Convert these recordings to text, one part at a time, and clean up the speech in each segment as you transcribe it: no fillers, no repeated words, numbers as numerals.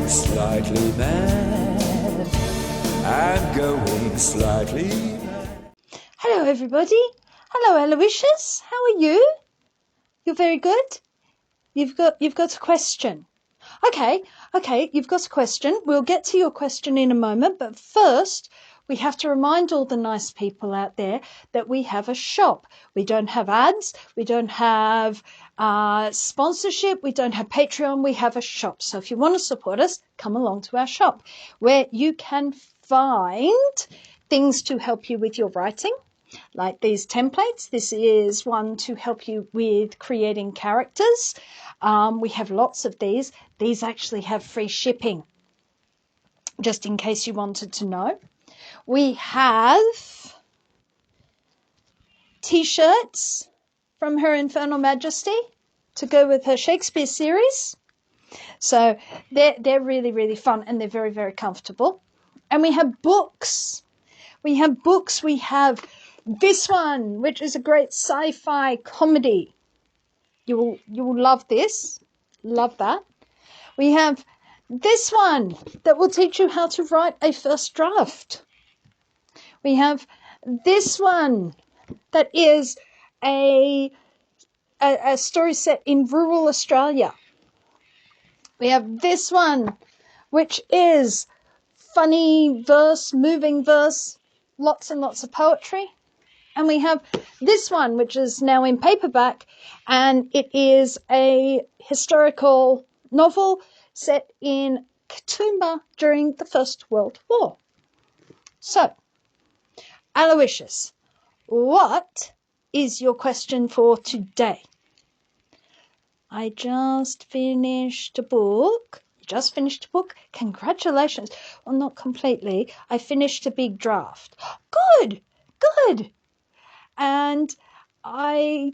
slightly mad. I'm going slightly mad. Hello, everybody. Hello, Aloysius. How are you? You're very good. You've got a question. Okay. You've got a question. We'll get to your question in a moment, but first, we have to remind all the nice people out there that we have a shop. We don't have ads. We don't have sponsorship. We don't have Patreon. We have a shop. So if you want to support us, come along to our shop where you can find things to help you with your writing, like these templates. This is one to help you with creating characters. We have lots of these. These actually have free shipping, just in case you wanted to know. We have T-shirts from Her Infernal Majesty to go with her Shakespeare series. So they're really, really fun, and they're very, very comfortable. And we have books. We have this one, which is a great sci-fi comedy. You will love this. Love that. We have this one that will teach you how to write a first draft. We have this one that is a story set in rural Australia. We have this one, which is funny verse, moving verse, lots and lots of poetry. And we have this one, which is now in paperback, and it is a historical novel set in Katoomba during the First World War. So, Aloysius, what is your question for today? I just finished a book. Congratulations. Well, not completely. I finished a big draft. Good. And I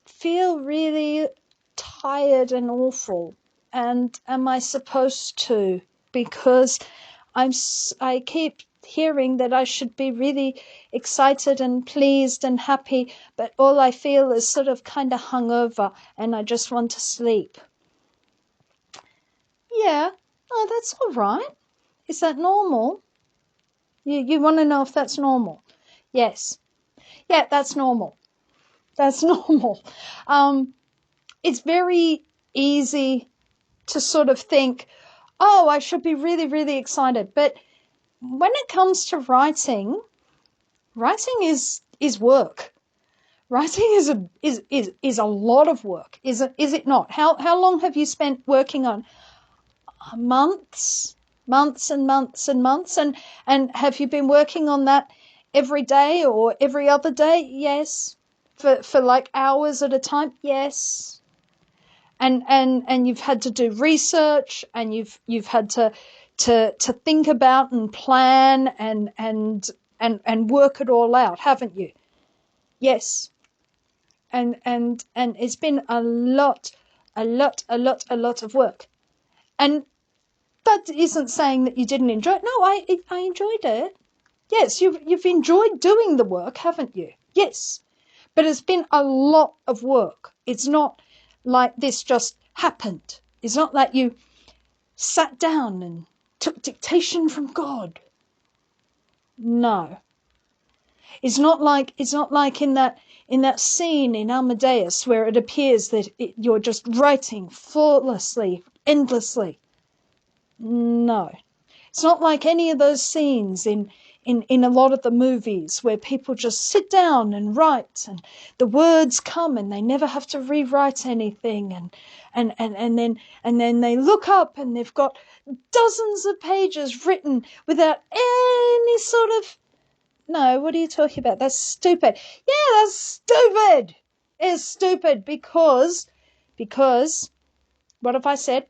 feel really tired and awful. And am I supposed to? Because I keep hearing that I should be really excited and pleased and happy, but all I feel is sort of kind of hungover, and I just want to sleep. Yeah. Oh, that's all right. Is that normal? You want to know if that's normal? Yes. Yeah, that's normal. That's normal. It's very easy to sort of think, oh, I should be really, really excited. But when it comes to writing is work. Writing is a lot of work. Is it not? How long have you spent working on? Months and months and months. And have you been working on that every day or every other day? Yes. For like hours at a time? Yes. And you've had to do research, and you've had to think about and plan and work it all out, haven't you? Yes. And it's been a lot of work. And that isn't saying that you didn't enjoy it. No, I enjoyed it. Yes, you've enjoyed doing the work, haven't you? Yes. But it's been a lot of work. It's not like this just happened. It's not like you sat down and took dictation from God. No. It's not like in that scene in Amadeus where it appears that you're just writing flawlessly, endlessly. No. It's not like any of those scenes in a lot of the movies where people just sit down and write, and the words come and they never have to rewrite anything, and then they look up and they've got dozens of pages written without any sort of... No, what are you talking about? That's stupid. Yeah, that's stupid. It's stupid because what have I said?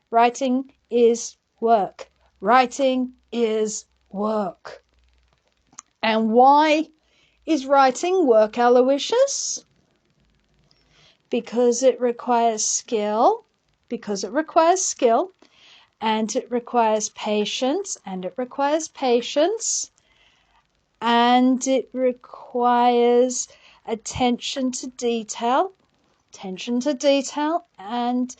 Writing is work. Writing is work. And why is writing work, Aloysius? Because it requires skill. And it requires patience. And it requires attention to detail. And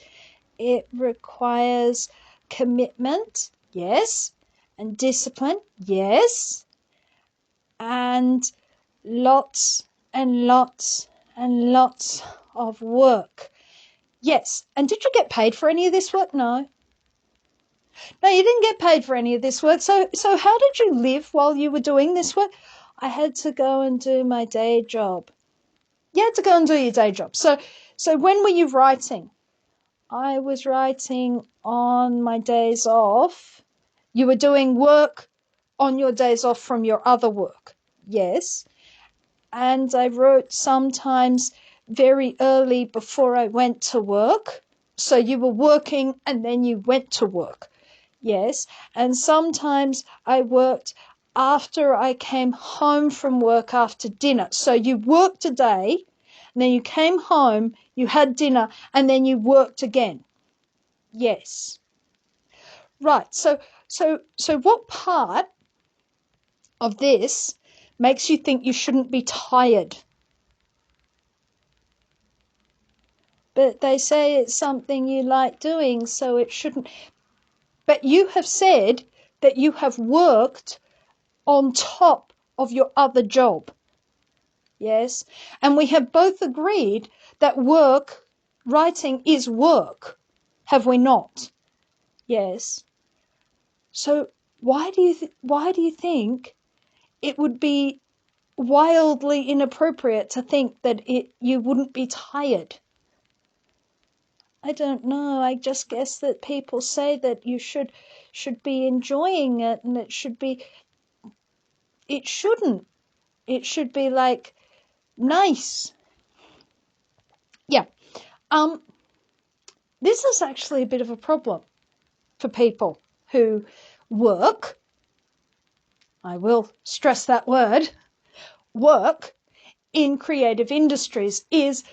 it requires commitment, yes, and discipline, yes, and lots and lots and lots of work, yes. And did you get paid for any of this work? No. No, you didn't get paid for any of this work. So how did you live while you were doing this work? I had to go and do my day job. You had to go and do your day job. So when were you writing? I was writing on my days off. You were doing work on your days off from your other work. Yes. And I wrote sometimes very early before I went to work. So you were working and then you went to work. Yes. And sometimes I worked after I came home from work after dinner. So you worked a day, and then you came home, you had dinner, and then you worked again. Yes. Right. So what part of this makes you think you shouldn't be tired? But they say it's something you like doing, so it shouldn't. But you have said that you have worked on top of your other job. Yes. And we have both agreed that writing is work. Have we not? Yes. So why do you think it would be wildly inappropriate to think that you wouldn't be tired? I don't know. I just guess that people say that you should be enjoying it, and it shouldn't. It should be like nice. Yeah. This is actually a bit of a problem for people who work. I will stress that word. Work in creative industries it's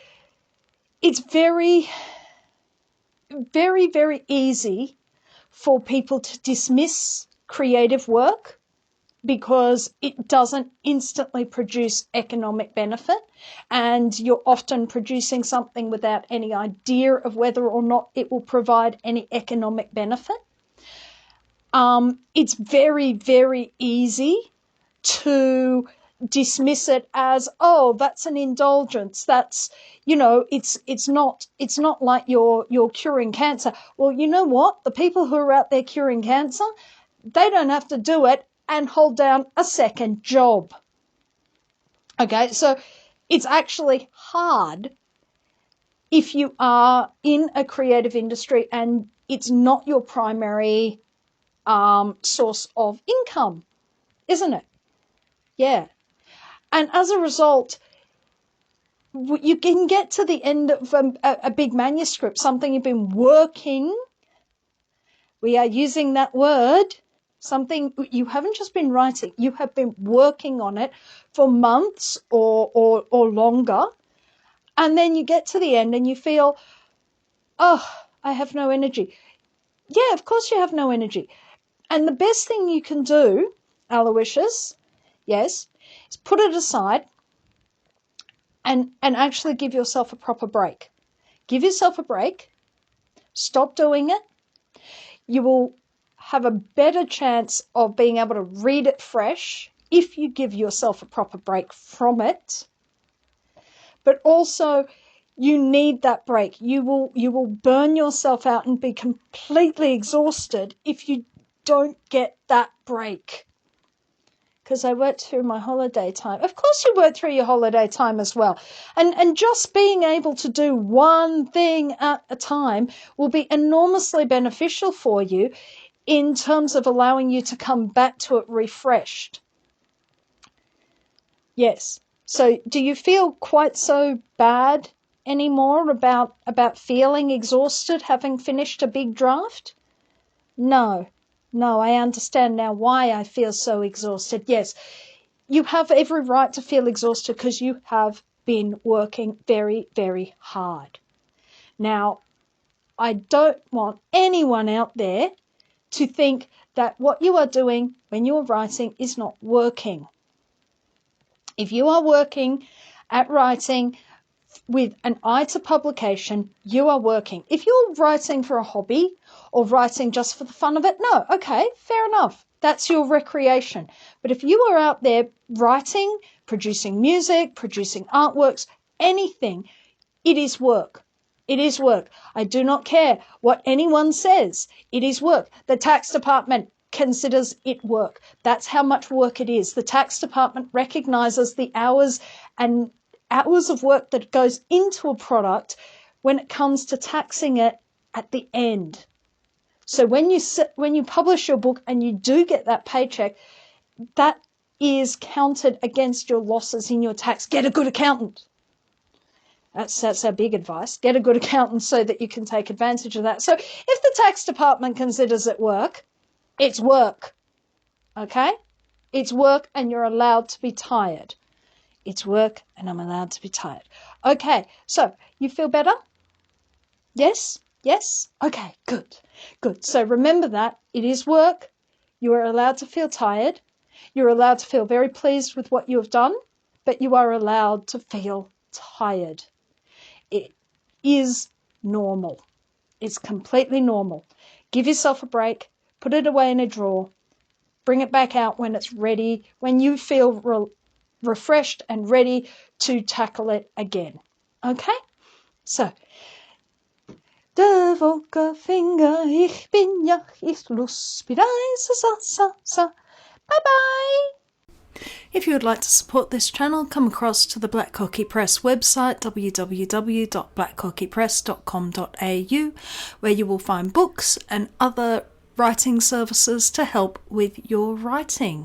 very, very, very easy for people to dismiss creative work because it doesn't instantly produce economic benefit, and you're often producing something without any idea of whether or not it will provide any economic benefit. It's very, very easy to dismiss it as, oh, that's an indulgence. That's, it's not like you're curing cancer. Well, you know what? The people who are out there curing cancer, they don't have to do it and hold down a second job. Okay, so it's actually hard if you are in a creative industry and it's not your primary source of income, isn't it? Yeah. And as a result, you can get to the end of a big manuscript, something you've been working. We are using that word, something you haven't just been writing, you have been working on it for months or longer. And then you get to the end and you feel, oh, I have no energy. Yeah, of course you have no energy. And the best thing you can do, Aloysius, yes, is put it aside and actually give yourself a proper break. Give yourself a break. Stop doing it. You will have a better chance of being able to read it fresh if you give yourself a proper break from it. But also, you need that break. You will burn yourself out and be completely exhausted if you don't get that break. Because I worked through my holiday time. Of course you work through your holiday time as well. And just being able to do one thing at a time will be enormously beneficial for you in terms of allowing you to come back to it refreshed. Yes. So do you feel quite so bad anymore about feeling exhausted having finished a big draft? No, I understand now why I feel so exhausted. Yes, you have every right to feel exhausted because you have been working very, very hard. Now, I don't want anyone out there to think that what you are doing when you are writing is not working. If you are working at writing with an eye to publication, you are working. If you're writing for a hobby or writing just for the fun of it, no, okay, fair enough. That's your recreation. But if you are out there writing, producing music, producing artworks, anything, it is work. It is work. I do not care what anyone says. It is work. The tax department considers it work. That's how much work it is. The tax department recognizes the hours of work that goes into a product when it comes to taxing it at the end. So when you publish your book and you do get that paycheck, that is counted against your losses in your tax. Get a good accountant. That's our big advice. Get a good accountant so that you can take advantage of that. So if the tax department considers it work, it's work. Okay? It's work and you're allowed to be tired. It's work and I'm allowed to be tired. Okay, so you feel better? Yes? Yes? Okay, good. Good. So remember that. It is work. You are allowed to feel tired. You're allowed to feel very pleased with what you have done, but you are allowed to feel tired. It is normal. It's completely normal. Give yourself a break. Put it away in a drawer. Bring it back out when it's ready, when you feel refreshed and ready to tackle it again. Okay? So, de Wolke Finger, ich bin ja, ich lust, sa. Bye-bye. If you would like to support this channel, come across to the Black Cockie Press website, www.blackcockiepress.com.au, where you will find books and other writing services to help with your writing.